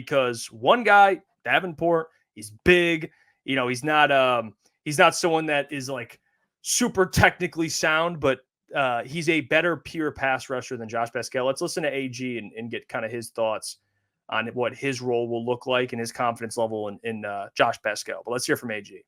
because one guy, Davenport, he's big. He's not someone that is like super technically sound, but he's a better pure pass rusher than Josh Paschal. Let's listen to AG and get kind of his thoughts on what his role will look like and his confidence level in Josh Paschal. But let's hear from AG.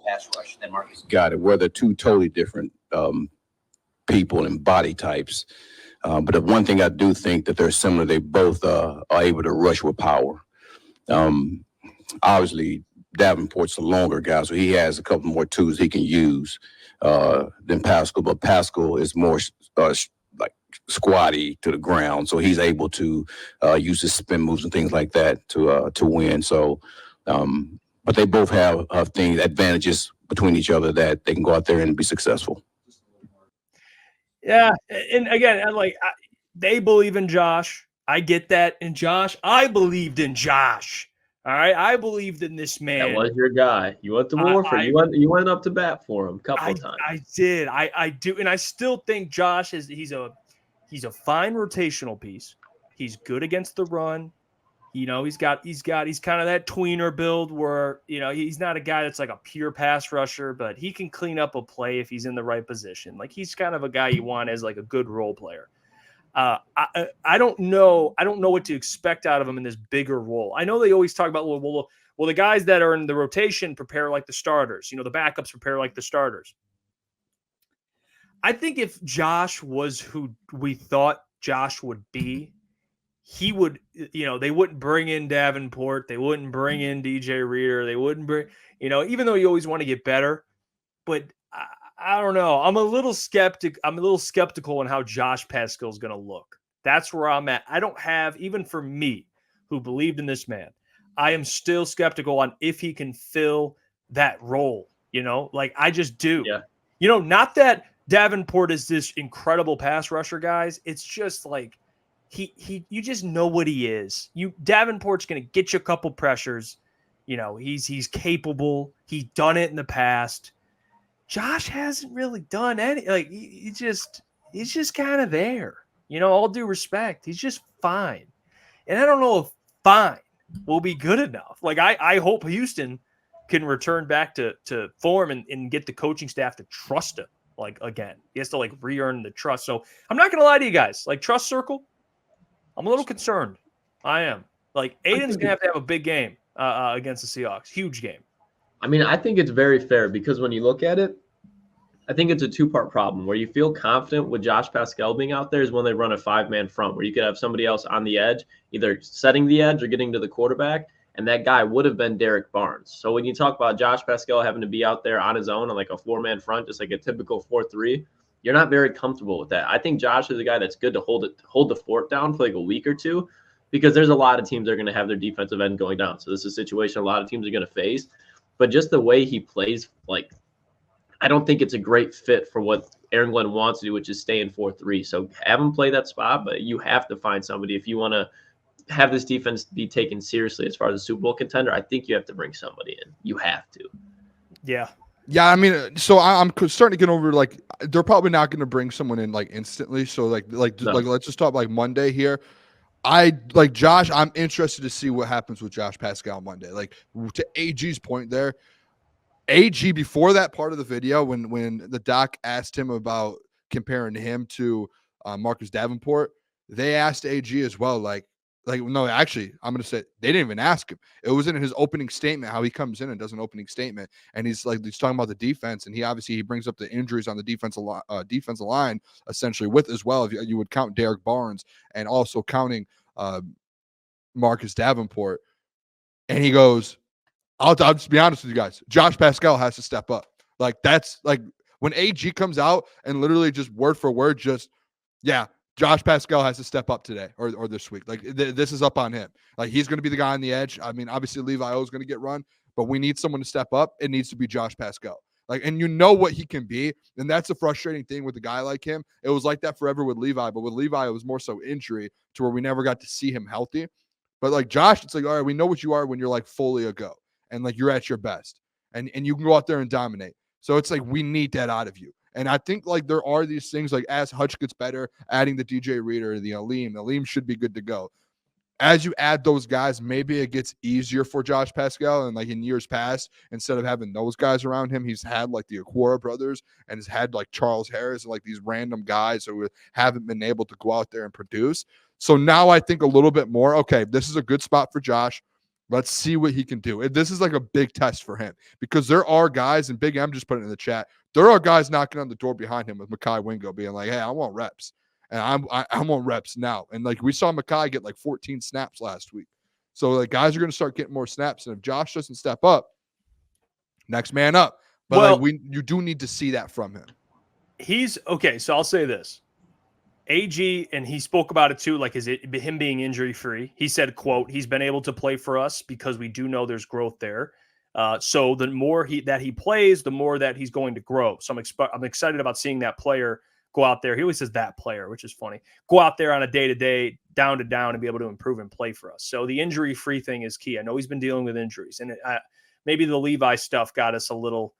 Pass rush than Marcus. Got it. Where they're two totally different people and body types. But the one thing I do think that they're similar, they both are able to rush with power. Obviously, Davenport's a longer guy, so he has a couple more tools he can use than Paschal. But Paschal is more like squatty to the ground, so he's able to use his spin moves and things like that to win. So, but they both have advantages between each other that they can go out there and be successful. Yeah, and again, they believe in Josh. I get that. And Josh, I believed in Josh. All right, I believed in this man. That was your guy. You went to war for him. You went up to bat for him a couple of times. I did. I do, and I still think Josh he's a fine rotational piece. He's good against the run. He's kind of that tweener build where, he's not a guy that's like a pure pass rusher, but he can clean up a play if he's in the right position. Like, he's kind of a guy you want as like a good role player. I don't know what to expect out of him in this bigger role. I know they always talk about, well, the guys that are in the rotation prepare like the starters. The backups prepare like the starters. I think if Josh was who we thought Josh would be, he would, they wouldn't bring in Davenport. They wouldn't bring in DJ Reader. They wouldn't bring, even though you always want to get better, but I don't know. I'm a little skeptical on how Josh Paschal is going to look. That's where I'm at. I don't have, even for me, who believed in this man, I am still skeptical on if he can fill that role. I just do. Yeah. Not that Davenport is this incredible pass rusher, guys. It's just like, you just know what he is. Davenport's going to get you a couple pressures. He's capable. He's done it in the past. Josh hasn't really done any. Like, he's just kind of there. All due respect, he's just fine. And I don't know if fine will be good enough. Like, I hope Houston can return back to form and get the coaching staff to trust him. Like, again, he has to like re-earn the trust. So I'm not going to lie to you guys. Like, trust circle, I'm a little concerned. I am. Like, Aiden's going to have a big game against the Seahawks. Huge game. I mean, I think it's very fair because when you look at it, I think it's a two-part problem. Where you feel confident with Josh Paschal being out there is when they run a five-man front where you could have somebody else on the edge, either setting the edge or getting to the quarterback, and that guy would have been Derek Barnes. So when you talk about Josh Paschal having to be out there on his own on like a four-man front, just like a typical 4-3, you're not very comfortable with that. I think Josh is a guy that's good to hold the fort down for like a week or two because there's a lot of teams that are going to have their defensive end going down. So this is a situation a lot of teams are going to face. But just the way he plays, like, I don't think it's a great fit for what Aaron Glenn wants to do, which is stay in 4-3. So have him play that spot, but you have to find somebody. If you want to have this defense be taken seriously as far as a Super Bowl contender, I think you have to bring somebody in. You have to. Yeah. Yeah, I mean, so I'm starting to get over, like, they're probably not going to bring someone in, like, instantly. So, like, let's just talk, like, Monday here. Josh, I'm interested to see what happens with Josh Paschal Monday. Like, to AG's point there, AG, before that part of the video, when the doc asked him about comparing him to Marcus Davenport, they asked AG as well, no, actually, I'm going to say they didn't even ask him. It was in his opening statement, how he comes in and does an opening statement. And he's talking about the defense. And he brings up the injuries on the defensive line, essentially, with as well, if you would count Derek Barnes and also counting Marcus Davenport. And he goes, I'll just be honest with you guys. Josh Paschal has to step up. Like, that's like when AG comes out and literally just word for word, Josh Paschal has to step up today or this week. Like, this is up on him. Like, he's going to be the guy on the edge. I mean, obviously Levi O is going to get run, but we need someone to step up. It needs to be Josh Paschal. Like, and you know what he can be. And that's the frustrating thing with a guy like him. It was like that forever with Levi, but with Levi, it was more so injury to where we never got to see him healthy. But like Josh, it's like, all right, we know what you are when you're like fully a go and like you're at your best and you can go out there and dominate. So it's like, we need that out of you. And I think like there are these things like as Hutch gets better, adding the DJ Reader, the Aleem should be good to go. as you add those guys, maybe it gets easier for Josh Paschal. And like in years past, instead of having those guys around him, he's had like the Aquara brothers and has had like Charles Harris and like these random guys who haven't been able to go out there and produce. So now I think a little bit more, okay, this is a good spot for Josh. Let's see what he can do. This is like a big test for him because there are guys, and Big M just put it in the chat, there are guys knocking on the door behind him with Mekhi Wingo being like, hey, I want reps. And I want reps now. And like we saw Mekhi get like 14 snaps last week. So like guys are going to start getting more snaps. And if Josh doesn't step up, next man up. But well, like you do need to see that from him. He's okay. So I'll say this. AG, and he spoke about it too, like him being injury free. He said, quote, he's been able to play for us because we do know there's growth there. So the more that he plays, the more that he's going to grow. So I'm excited about seeing that player go out there. He always says that player, which is funny. Go out there on a day-to-day, down-to-down, and be able to improve and play for us. So the injury-free thing is key. I know he's been dealing with injuries, and maybe the Levi stuff got us a little,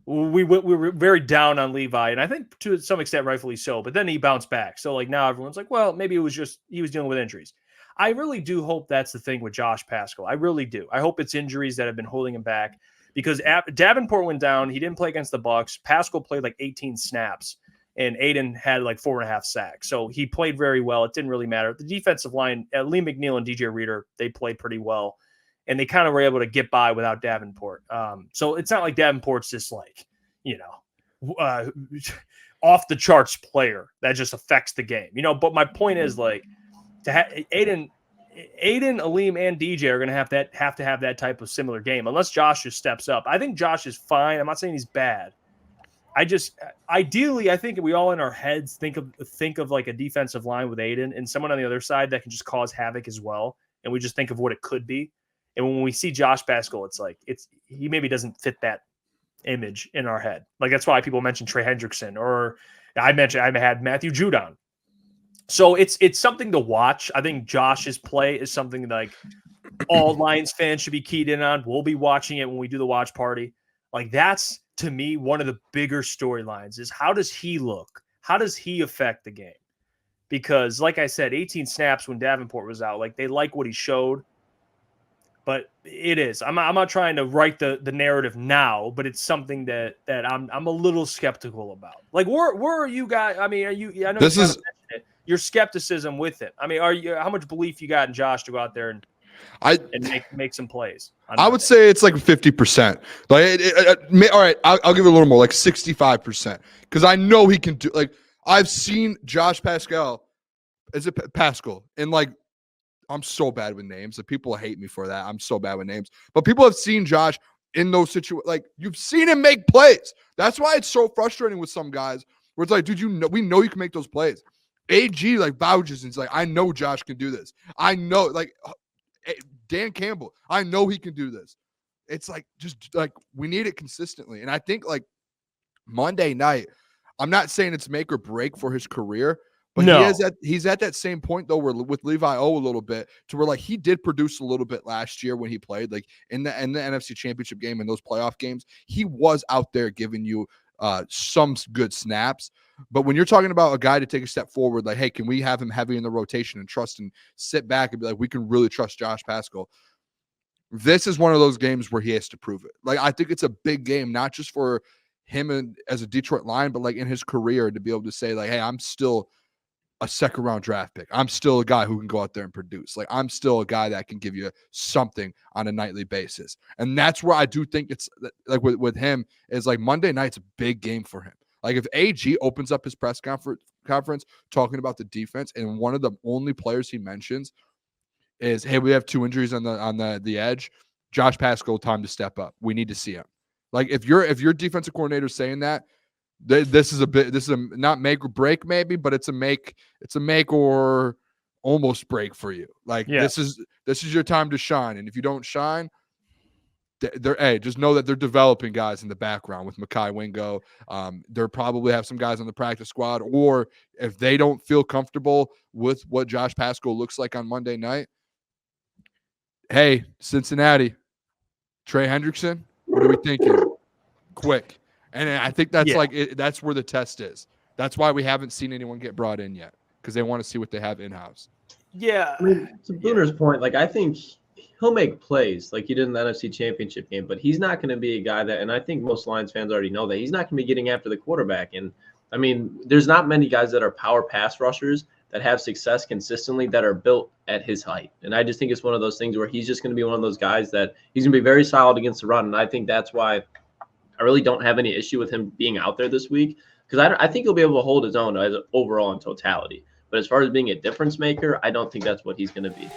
we were very down on Levi, and I think to some extent rightfully so, but then he bounced back. So like now everyone's like, well, maybe it was just he was dealing with injuries. I really do hope that's the thing with Josh Paschal. I really do. I hope it's injuries that have been holding him back because Davenport went down. He didn't play against the Bucs. Paschal played like 18 snaps, and Aiden had like 4.5 sacks. So he played very well. It didn't really matter. The defensive line, Lee McNeil and DJ Reader, they played pretty well. And they kind of were able to get by without Davenport. So it's not like Davenport's just like, off the charts player that just affects the game, But my point is like to have Aiden, Aleem, and DJ are going to have to have that type of similar game unless Josh just steps up. I think Josh is fine. I'm not saying he's bad. Ideally, I think we all in our heads think of like a defensive line with Aiden and someone on the other side that can just cause havoc as well. And we just think of what it could be. And when we see Josh Paschal, it's like he maybe doesn't fit that image in our head. Like that's why people mention Trey Hendrickson, or I had Matthew Judon. So it's something to watch. I think Josh's play is something like all Lions fans should be keyed in on. We'll be watching it when we do the watch party. Like that's to me one of the bigger storylines is how does he look? How does he affect the game? Because like I said, 18 snaps when Davenport was out, like they like what he showed. But it is. I'm not trying to write the narrative now, but it's something that I'm a little skeptical about. Like, where are you guys? I mean, are you? I know this is your skepticism with it. I mean, how much belief you got in Josh to go out there and make some plays? I would say it's like 50%. Like, all right, I'll give it a little more, like 65%, because I know he can do. Like, I've seen Josh Paschal. Is it Paschal? And like. I'm so bad with names. The people hate me for that. I'm so bad with names. But people have seen Josh in those situations. Like, you've seen him make plays. That's why it's so frustrating with some guys where it's like, dude, we know you can make those plays. AG, like, vouches and it's like, I know Josh can do this. I know, like, Dan Campbell, I know he can do this. It's like, just, like, we need it consistently. And I think, like, Monday night, I'm not saying it's make or break for his career, but no. He's at that same point though, where with Levi O a little bit to where like he did produce a little bit last year when he played like in the NFC Championship game and those playoff games, he was out there giving you some good snaps. But when you're talking about a guy to take a step forward, like, hey, can we have him heavy in the rotation and trust and sit back and be like, we can really trust Josh Paschal. This is one of those games where he has to prove it. Like, I think it's a big game, not just for him and as a Detroit Lion, but like in his career to be able to say like, hey, I'm still a second round draft pick. I'm still a guy who can go out there and produce. Like, I'm still a guy that can give you something on a nightly basis. And that's where I do think it's like with him is like Monday night's a big game for him. Like if AG opens up his press conference talking about the defense and one of the only players he mentions is, hey, we have 2 injuries on the edge. Josh Paschal, time to step up. We need to see him. Like if your defensive coordinator is saying that, this is a not make or break maybe, but it's a make or almost break for you. Like this is your time to shine. And if you don't shine, just know that they're developing guys in the background with Mekhi Wingo. They'll probably have some guys on the practice squad, or if they don't feel comfortable with what Josh Paschal looks like on Monday night, hey, Cincinnati, Trey Hendrickson, what are we thinking? Quick. And I think that's that's where the test is. That's why we haven't seen anyone get brought in yet, because they want to see what they have in-house. Yeah. I mean, to Booner's point, like I think he'll make plays like he did in the NFC Championship game, but he's not going to be a guy that, and I think most Lions fans already know that he's not going to be getting after the quarterback. And I mean, there's not many guys that are power pass rushers that have success consistently that are built at his height. And I just think it's one of those things where he's just going to be one of those guys that he's going to be very solid against the run. And I think that's why I really don't have any issue with him being out there this week, because I think he'll be able to hold his own as overall in totality. But as far as being a difference maker, I don't think that's what he's going to be.